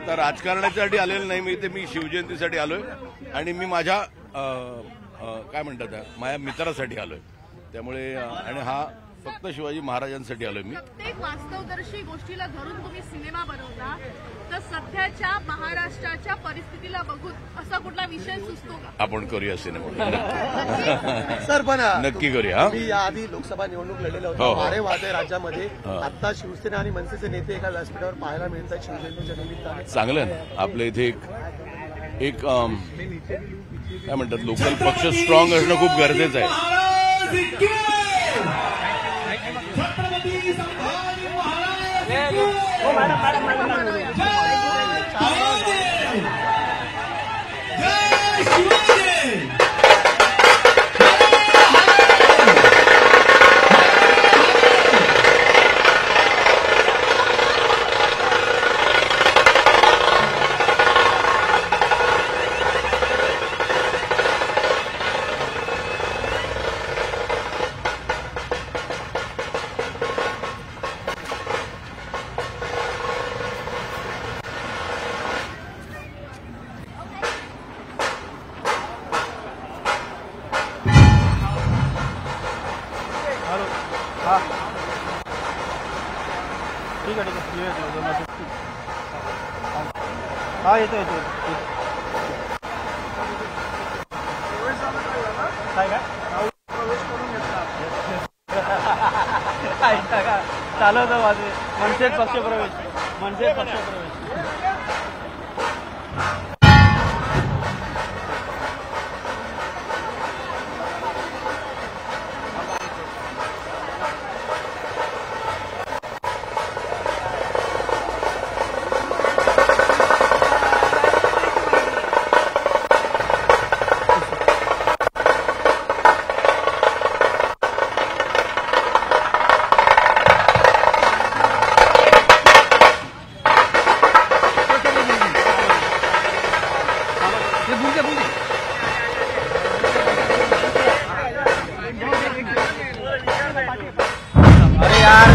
आता राजकारणासाठी आलेलं नाही मी, ते मी शिवजयंतीसाठी आलोय आणि मी माझ्या काय म्हणतात माझ्या मित्रासाठी आलोय. त्यामुळे आणि हा फक्त शिवाजी महाराजांसाठी आलोय मी. प्रत्येक वास्तवदर्शी गोष्टीला धरून तुम्ही सिनेमा बनवता, तर सध्याच्या महाराष्ट्राच्या परिस्थितीला बघून असा कुठला विषय सुचतो का? आपण करूया सिनेमा. सर पण नक्की करूया. मी याआधी लोकसभा निवडणूक लढलेलं होतं. वारे वाहते राज्यामध्ये. आता शिवसेना आणि मनसेचे नेते एका व्यासपीठावर पाहायला मिळत आहेत शिवसेनेच्या निमित्ताने. चांगलं ना. आपल्या इथे एक काय म्हणतात लोकल पक्ष स्ट्रॉंग असणं खूप गरजेचं आहे. ठीक आहे हा येतो काय काय चालवतं माझे मनसेच पक्षप्रवेश. अरे यार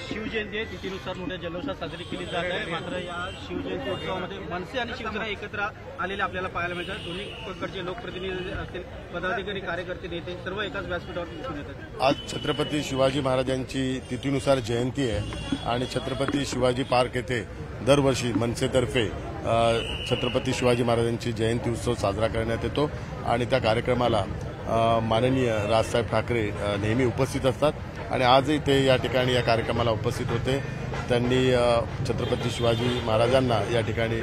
शिवजयंती आहे, तिथीनुसार मोठ्या जल्लोषात साजरी केली जात आहे. मात्र या शिवजयंती उत्सवामध्ये मनसे आणि शिवसेना एकत्र आलेले आपल्याला पाहायला मिळतात. दोन्ही प्रकारचे लोकप्रतिनिधी असतील, पदाधिकारी, कार्यकर्ते, नेते सर्व एकाच व्यासपीठावर दिसून येतात. आज छत्रपती शिवाजी महाराजांची तिथीनुसार जयंती आहे आणि छत्रपती शिवाजी पार्क येथे दरवर्षी मनसेतर्फे छत्रपती शिवाजी महाराजांची जयंती उत्सव साजरा करण्यात येतो आणि त्या कार्यक्रमाला माननीय राजसाहेब ठाकरे नेहमी उपस्थित असतात आणि आजही ते या ठिकाणी या कार्यक्रमाला उपस्थित होते. त्यांनी छत्रपती शिवाजी महाराजांना या ठिकाणी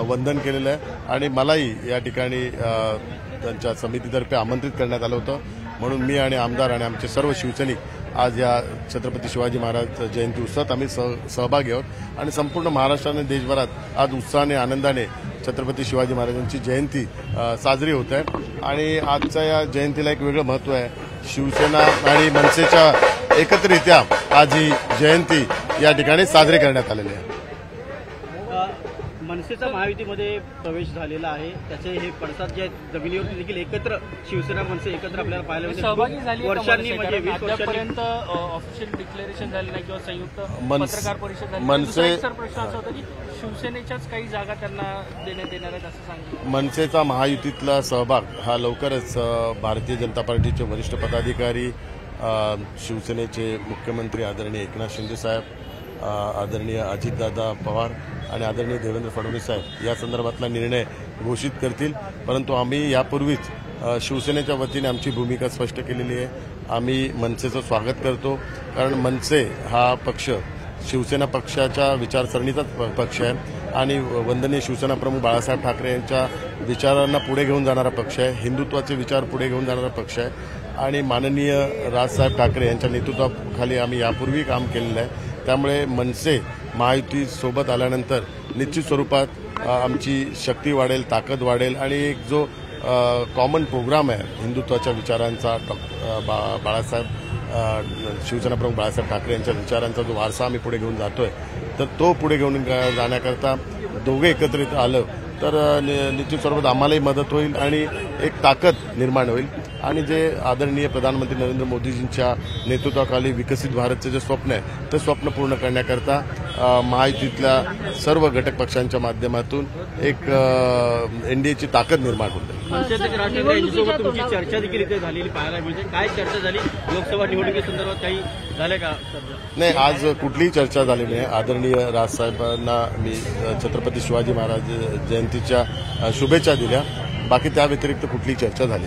वंदन केलेलं आहे आणि मलाही या ठिकाणी त्यांच्या समितीतर्फे आमंत्रित करण्यात आलं होतं. म्हणून मी आणि आमदार आणि आमचे सर्व शिवसैनिक आज या छत्रपती शिवाजी महाराज जयंती उत्सवात आम्ही सहभागी आहोत आणि संपूर्ण महाराष्ट्राने देशभरात आज उत्साहाने आनंदाने छत्रपती शिवाजी महाराजांची जयंती साजरी होत आहे. आणि आजच्या या जयंतीला एक वेगळं महत्त्व आहे. शिवसेना आणि मनसेच्या एकत्रित्या आज ही जयंती या ठिकाणी साजरी करण्यात आलेली आहे. मनसेचा महायुतीमध्ये प्रवेश झालेला आहे, त्याचे हे पडसाद जे आहेत जमिनीवरती देखील एकत्र शिवसेना मनसे एकत्र आपल्याला पाहायला मिळते. सहभागी झाली वर्षांनी म्हणजे 20 वर्षांपर्यंत ऑफिशियल डिक्लेरेशन झालं नाही किंवा संयुक्त पत्रकार परिषद झाली. मनसे प्रश्न असा होता की शिवसेनेच्याच काही जागा त्यांना देण्यात येणार आहेत असं सांगितलं. मनसेचा महायुतीतला सहभाग हा लवकरच भारतीय जनता पार्टीचे वरिष्ठ पदाधिकारी, शिवसेनेचे मुख्यमंत्री आदरणीय एकनाथ शिंदे साहेब, आदरणीय अजितदादा पवार आणि आदरणीय देवेंद्र फडणवीस साहेब या संदर्भातला निर्णय घोषित करतील. परंतु आम्ही यापूर्वीच शिवसेनेच्या वतीने आमची भूमिका स्पष्ट केलेली आहे. आम्ही मनसेचं स्वागत करतो, कारण मनसे हा पक्ष शिवसेना पक्षाच्या विचारसरणीचाच पक्ष आहे आणि वंदनीय शिवसेना प्रमुख बाळासाहेब ठाकरे यांच्या विचारांना पुढे घेऊन जाणारा पक्ष आहे. हिंदुत्वाचे विचार पुढे घेऊन जाणारा पक्ष आहे आणि माननीय राजसाहेब ठाकरे यांच्या नेतृत्वाखाली आम्ही यापूर्वी काम केलेलं आहे. त्यामुळे मनसे महायुतीसोबत आल्यानंतर निश्चित स्वरूपात आमची शक्ती वाढेल, ताकद वाढेल आणि एक जो कॉमन प्रोग्राम आहे हिंदुत्वाच्या विचारांचा बाळासाहेब शिवसेना प्रमुख बाळासाहेब ठाकरे यांच्या विचारांचा जो वारसा आम्ही पुढे घेऊन जातोय, तर तो पुढे घेऊन जाण्याकरता दोघे एकत्रित आलं तर निश्चित स्वरूपात आम्हालाही मदत होईल आणि एक ताकद निर्माण होईल. आणि जे आदरणीय प्रधानमंत्री नरेंद्र मोदीजींच्या नेतृत्वाखाली विकसित भारतचं जे स्वप्न आहे ते स्वप्न पूर्ण करण्याकरता महायुतीतल्या सर्व घटक पक्षांच्या माध्यमातून एक एनडीएची ताकद निर्माण होते. मनसेचे राष्ट्रीय यांच्यासोबत तुमची चर्चा देखील इथे झालेली पाहायला मिळते. काय चर्चा झाली? लोकसभा निवडणुकीसंदर्भात काही झालं का? नाही, आज कुठलीही चर्चा झाली नाही. आदरणीय राजसाहेबांना मी छत्रपती शिवाजी महाराज जयंतीच्या शुभेच्छा दिल्या. बाकी त्या व्यतिरिक्त कुठलीही चर्चा झाली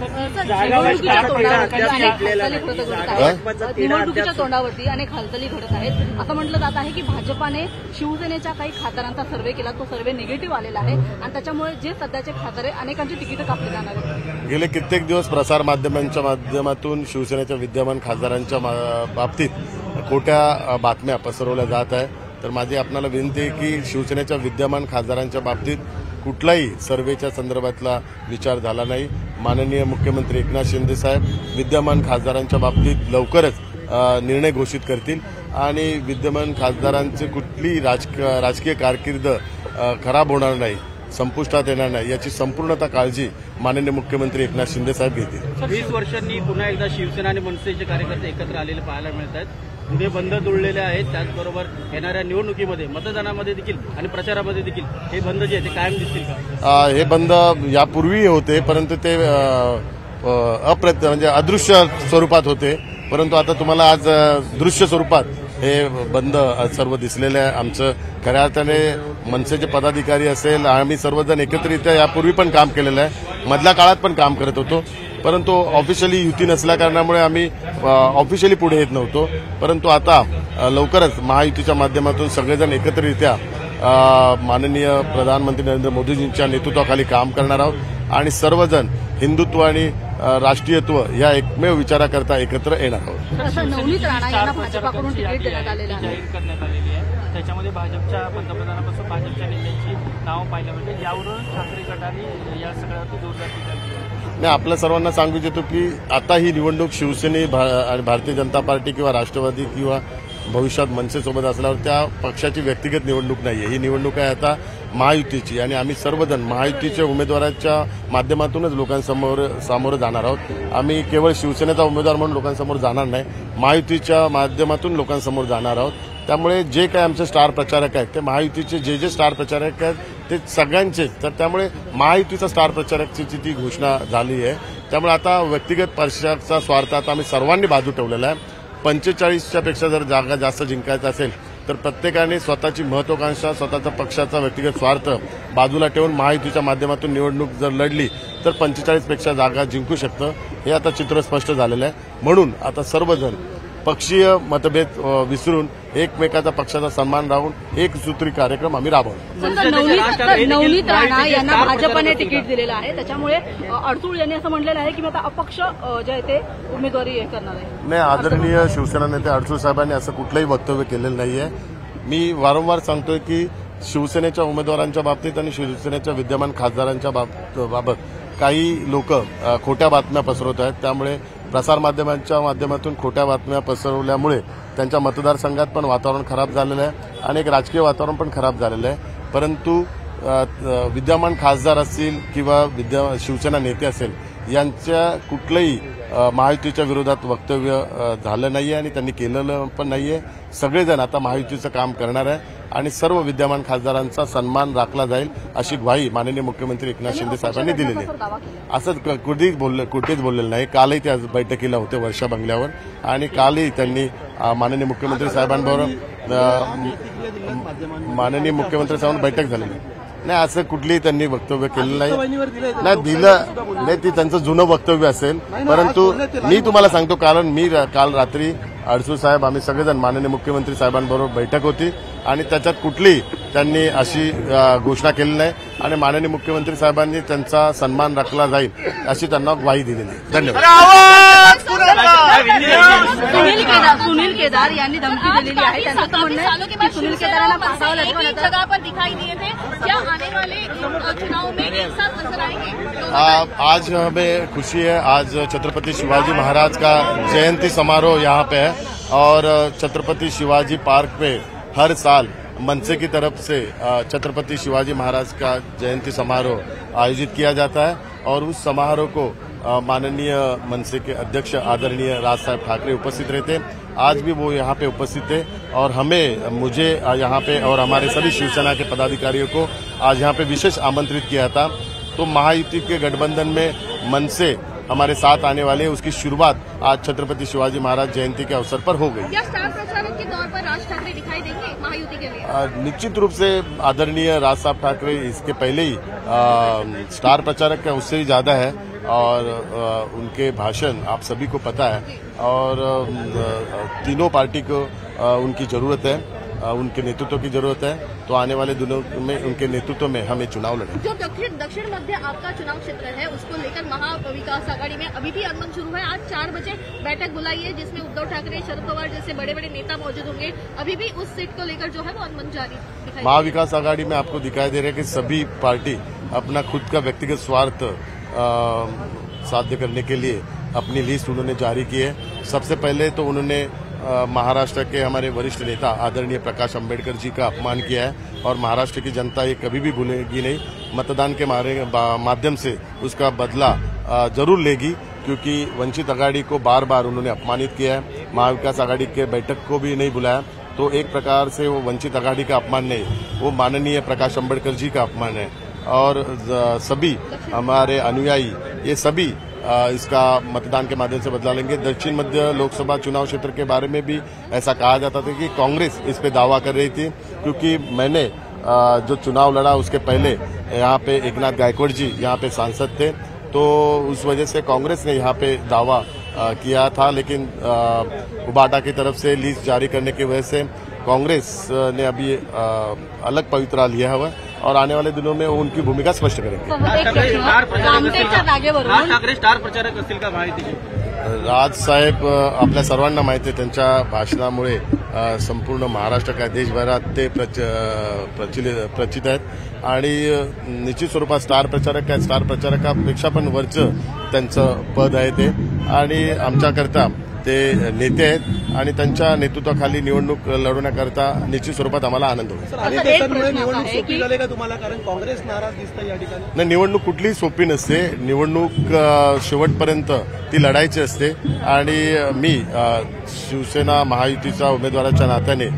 निवडणुकीच्या तोंडावरती अनेक हालचाली घडत आहेत. असं म्हटलं जात आहे की भाजपाने शिवसेनेच्या काही खासदारांचा सर्व्हे केला, तो सर्व्हे निगेटिव्ह आलेला आहे आणि त्याच्यामुळे जे सध्याचे खासदार आहे अनेकांची तिकीटं कापली जाणार आहेत. गेले कित्येक दिवस प्रसार माध्यमांच्या माध्यमातून शिवसेनेच्या विद्यमान खासदारांच्या बाबतीत खोट्या बातम्या पसरवल्या जात आहे. तर माझी आपणाला विनंती आहे की शिवसेनेच्या विद्यमान खासदारांच्या बाबतीत कुठलाही सर्व्हेच्या संदर्भातला विचार झाला नाही. माननीय मुख्यमंत्री एकनाथ शिंदे साहेब विद्यमान खासदारांच्या बाबतीत लवकरच निर्णय घोषित करतील आणि विद्यमान खासदारांची कुठलीही राजकीय कारकीर्द खराब होणार नाही, संपुष्टात येणार नाही याची संपूर्णतः काळजी माननीय मुख्यमंत्री एकनाथ शिंदे साहेब घेतील. 20 वर्षांनी पुन्हा एकदा शिवसेना आणि मनसेचे कार्यकर्ते एकत्र आलेले पाहायला मिळत आहेत. पुढे बंद जुळलेले आहेत. त्याचबरोबर येणाऱ्या निवडणुकीमध्ये मतदानामध्ये देखील आणि प्रचारामध्ये देखील हे बंद जे आहे ते कायम दिसतील का? हे बंद यापूर्वी होते, परंतु ते म्हणजे अदृश्य स्वरूपात होते. परंतु आता तुम्हाला आज दृश्य स्वरूपात हे बंद सर्व दिसलेले आहे. आमचं खऱ्या अर्थाने मनसेचे पदाधिकारी असेल, आम्ही सर्वजण एकत्रित्या यापूर्वी पण काम केलेलं आहे, मधल्या काळात पण काम करत होतो. परंतु ऑफिशियली युती नसल्या कारणामुळे आम्ही ऑफिशियली पुढे येत नव्हतो. परंतु आता लवकरच महायुतीच्या माध्यमातून सगळेजण एकत्रित्या माननीय प्रधानमंत्री नरेंद्र मोदीजींच्या नेतृत्वाखाली काम करणार आहोत आणि सर्वजण हिंदुत्व आणि राष्ट्रीयत्व या एकमेव विचाराकरता एकत्र येणार आहोत. नवनीत राणा यांना भाजपाकडून तिकीट देण्यात आलेलं आहे. जाहीर करण्यात आलेली आहे. त्याच्यामध्ये भाजपच्या पंतप्रधानापासून भाजपच्या नेत्यांची नावं पाहायला मिळते. यावरून ठाकरे गटाने या सगळ्यावरती जोरदार टीका केली. नाही, आपल्या सर्वांना सांगू इच्छितो की आता ही निवडणूक शिवसेने आणि भारतीय जनता पार्टी किंवा राष्ट्रवादी किंवा भविष्यात मनसेसोबत असल्यावर त्या पक्षाची व्यक्तिगत निवडणूक नाहीये. ही निवडणूक आहे आता महायुतीची आणि आम्ही सर्वजण महायुतीच्या उमेदवाराच्या माध्यमातूनच लोकांसमोर जाणार आहोत. आम्ही केवळ शिवसेनेचा उमेदवार म्हणून लोकांसमोर जाणार नाही, महायुतीच्या माध्यमातून लोकांसमोर जाणार आहोत. त्यामुळे जे काही आमचे स्टार प्रचारक आहेत ते महायुतीचे जे स्टार प्रचारक आहेत ते सगळ्यांचेच. तर त्यामुळे महायुतीचा स्टार प्रचारकची ती घोषणा झाली आहे. त्यामुळे आता व्यक्तिगत पक्षाचा स्वार्थ आता आम्ही सर्वांनी बाजू ठेवलेला आहे. 45च्या पेक्षा जर जागा जास्त जिंकायचं असेल तर प्रत्येकाने स्वतःची महत्वाकांक्षा, स्वतःचा पक्षाचा व्यक्तिगत स्वार्थ बाजूला ठेवून महायुतीच्या माध्यमातून निवडणूक जर लढली तर 45 पेक्षा जागा जिंकू शकतं. हे आता चित्र स्पष्ट झालेलं आहे. म्हणून आता सर्वजण पक्षीय मतभेद विसरून एकमेकाचा पक्षाचा सन्मान राहून एक सूत्री कार्यक्रम आम्ही राबवतो. नवनीत राणा यांना भाजपाने तिकीट दिलेलं आहे, त्याच्यामुळे अडसूळ यांनी असं म्हटलेलं आहे की आता अपक्ष जे आहे ते उमेदवारी करणार आहे. नाही, आदरणीय शिवसेना नेते अडसूळ साहेबांनी असं कुठलंही वक्तव्य केलेलं नाहीये. मी वारंवार सांगतोय की शिवसेनेच्या उमेदवारांच्या बाबतीत आणि शिवसेनेच्या विद्यमान खासदारांच्या बाबत काही लोक खोट्या बातम्या पसरवत आहेत. त्यामुळे प्रसारमाध्यमांच्या माध्यमातून खोट्या बातम्या पसरवल्यामुळे त्यांच्या मतदारसंघात पण वातावरण खराब झालेलं आहे आणि एक राजकीय वातावरण पण खराब झालेलं आहे. परंतु विद्यमान खासदार असतील किंवा शिवसेना नेते असेल यांच्या कुठलंही महायुतीच्या विरोधात वक्तव्य झालं नाहीये आणि त्यांनी केलेलं पण नाहीये. सगळेजण आता महायुतीचं काम करणार आहे आणि सर्व विद्यमान खासदारांचा सन्मान राखला जाईल अशी ग्वाही माननीय मुख्यमंत्री एकनाथ शिंदे साहेबांनी दिलेली आहे. असं कुठेच बोललेलं नाही. कालही ते बैठकीला होते वर्षा बंगल्यावर आणि कालही त्यांनी माननीय मुख्यमंत्री साहेबांबरोबर बैठक झालेली नाही. असं कुठलीही त्यांनी वक्तव्य केलं नाही दिलं. ती त्यांचं जुनं वक्तव्य असेल. परंतु मी तुम्हाला सांगतो, कारण काल रात्री अडसूळ साहेब आम्ही सगळेजण माननीय मुख्यमंत्री साहेबांबरोबर बैठक होती आणि त्याच्यात कुठलीही त्यांनी अशी घोषणा केली नाही आणि माननीय मुख्यमंत्री साहेबांनी त्यांचा सन्मान राखला जाईल अशी त्यांना ग्वाही दिलेली आहे. धन्यवाद. सुनील केदार यांनी धमकी दिलेली आहे. त्यांचं म्हणणं आहे की सुनील केदारांना पाठवलं एक जगह पर दिखाई दिए थे, क्या आने वाले चुनाव में एक साथ नजर आएंगे? आज हमें खुशी है. आज छत्रपति शिवाजी महाराज का जयंती समारोह यहाँ पे है और छत्रपति शिवाजी पार्क पे हर साल मनसे की तरफ से छत्रपति शिवाजी महाराज का जयंती समारोह आयोजित किया जाता है और उस समारोह को माननीय मनसे के अध्यक्ष आदरणीय राज साहब ठाकरे उपस्थित रहते. आज भी वो यहाँ पे उपस्थित थे और मुझे यहाँ पे और हमारे सभी शिवसेना के पदाधिकारियों को आज यहाँ पे विशेष आमंत्रित किया था. तो महायुति के गठबंधन में मनसे हमारे साथ आने वाले, उसकी शुरुआत आज छत्रपति शिवाजी महाराज जयंती के अवसर पर हो गई. क्या स्टार प्रचारक के तौर पर राज ठाकरे दिखाई देंगे महायुति के लिए? निश्चित रूप से आदरणीय राज साहब ठाकरे इसके पहले ही स्टार प्रचारक का उससे भी ज्यादा है और उनके भाषण आप सभी को पता है और तीनों पार्टी को उनकी जरूरत है, उनके नेतृत्व की जरूरत है. तो आने वाले दिनों में उनके नेतृत्व में हमें चुनाव लड़ेंगे. जो दक्षिण मध्य आपका चुनाव क्षेत्र है उसको लेकर महाविकास आघाड़ी में अभी भी आगमन शुरू है. आज 4 बजे बैठक बुलाई है जिसमें उद्धव ठाकरे, शरद पवार जैसे बड़े बड़े नेता मौजूद होंगे. अभी भी उस सीट को लेकर जो है वो आगमन जारी दिखाई. महाविकास आघाड़ी में आपको दिखाई दे रहा है कि सभी पार्टी अपना खुद का व्यक्तिगत स्वार्थ साध्य करने के लिए अपनी लिस्ट उन्होंने जारी की है. सबसे पहले तो उन्होंने महाराष्ट्र के हमारे वरिष्ठ नेता आदरणीय प्रकाश अंबेडकर जी का अपमान किया है और महाराष्ट्र की जनता ये कभी भी भूलेगी नहीं. मतदान के माध्यम से उसका बदला जरूर लेगी क्योंकि वंचित आघाड़ी को बार बार उन्होंने अपमानित किया है. महाविकास आघाड़ी के बैठक को भी नहीं बुलाया. तो एक प्रकार से वो वंचित आघाड़ी का अपमान नहीं, वो माननीय प्रकाश अंबेडकर जी का अपमान है. और सभी हमारे अनुयायी ये सभी इसका मतदान के माध्यम से बदला लेंगे. दक्षिण मध्य लोकसभा चुनाव क्षेत्र के बारे में भी ऐसा कहा जाता था कि कांग्रेस इस पे दावा कर रही थी क्योंकि मैंने जो चुनाव लड़ा उसके पहले यहाँ पे एकनाथ गायकवाड़ जी यहाँ पे सांसद थे. तो उस वजह से कांग्रेस ने यहाँ पे दावा किया था, लेकिन उबाटा की तरफ से लिस्ट जारी करने की वजह से कांग्रेस ने अभी अलग पवित्रा लिया हुआ है और आने वाले दिनों में उनकी भूमिका स्पष्ट करेंगे. राज ठाकरे स्टार प्रचारक असतील का महायुतीचे? राज साहेब आपल्या सर्वांना माहिती आहे, त्यांच्या भाषणामुळे संपूर्ण महाराष्ट्र काय देशभरात ते प्रचित आहेत आणि निश्चित स्वरूपात स्टार प्रचारकापेक्षा पण वरचं त्यांचं पद आहे ते आणि आमच्याकरता ते नेते आहेत आणि त्यांच्या नेतृत्वाखाली निवडणूक लढवण्याकरता निश्चित स्वरूपात आम्हाला आनंद होईल. निवडणूक सोपी झाली का तुम्हाला? कारण काँग्रेस नाराज दिसतं या ठिकाणी. नाही, निवडणूक कुठलीही सोपी नसते. निवडणूक शेवटपर्यंत ती लढायची असते आणि मी शिवसेना महायुतीच्या उमेदवाराच्या नात्याने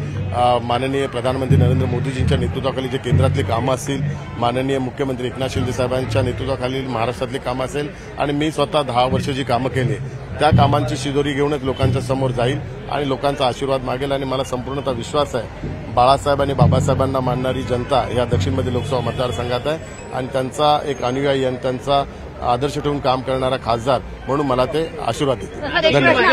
माननीय प्रधानमंत्री नरेंद्र मोदीजींच्या नेतृत्वाखाली जे केंद्रातली कामं असतील, माननीय मुख्यमंत्री एकनाथ शिंदे साहेबांच्या नेतृत्वाखाली महाराष्ट्रातली कामं असेल आणि मी स्वतः 10 वर्ष जी कामं केली त्या कामांची शिदोरी घेऊनच लोकांच्या समोर जाईल आणि लोकांचा आशीर्वाद मागेल आणि मला संपूर्णतः विश्वास आहे बाळासाहेब आणि बाबासाहेबांना मानणारी जनता या दक्षिण मध्य लोकसभा मतदारसंघात आहे आणि त्यांचा एक अनुयायी आणि त्यांचा आदर्श ठेवून काम करणारा खासदार म्हणून मला ते आशीर्वाद देतील. धन्यवाद.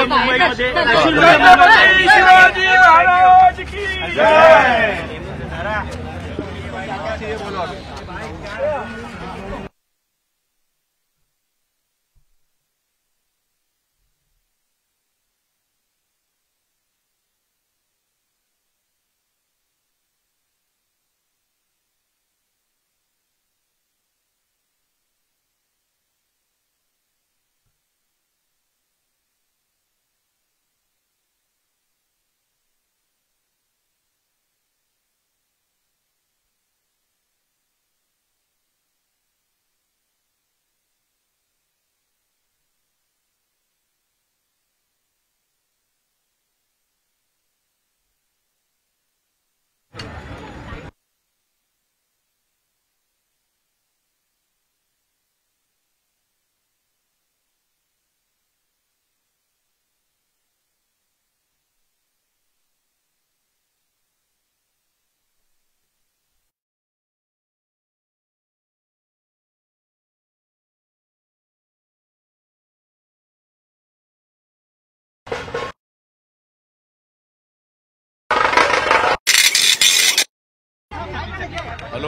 हॅलो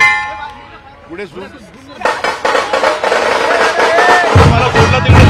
पुढे मला सोडला तिकडे